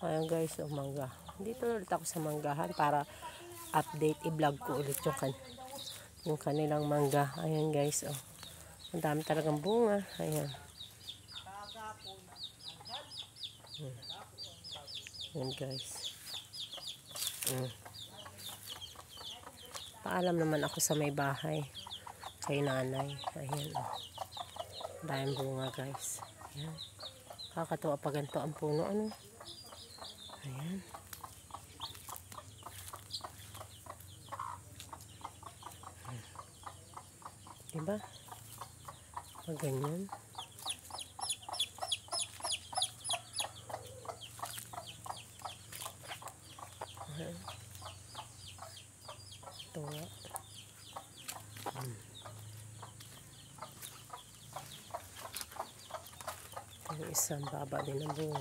Ayan guys, oh, mangga. Dito ulit ako sa manggahan para update, i-vlog ko ulit yung kanilang mangga. Ayan guys, oh. Ang dami talagang bunga. Ayan. Ayan guys. Paalam naman ako sa may bahay kay nanay. Ayan, oh. Daming bunga guys. Ayan. Kakatuwa pa ganito ang puno, ano. Ayan. Diba? Ganyan. Tuwa. Yung isang baba din ang bunga.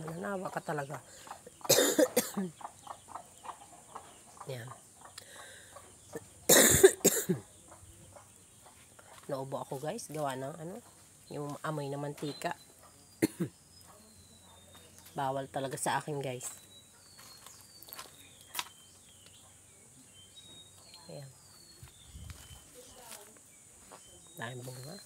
Mananawa ka talaga. Yan. Naubo ako guys, gawa ng ano, yung amoy na mantika. Bawal talaga sa akin guys. Ayan. Dahil bunga.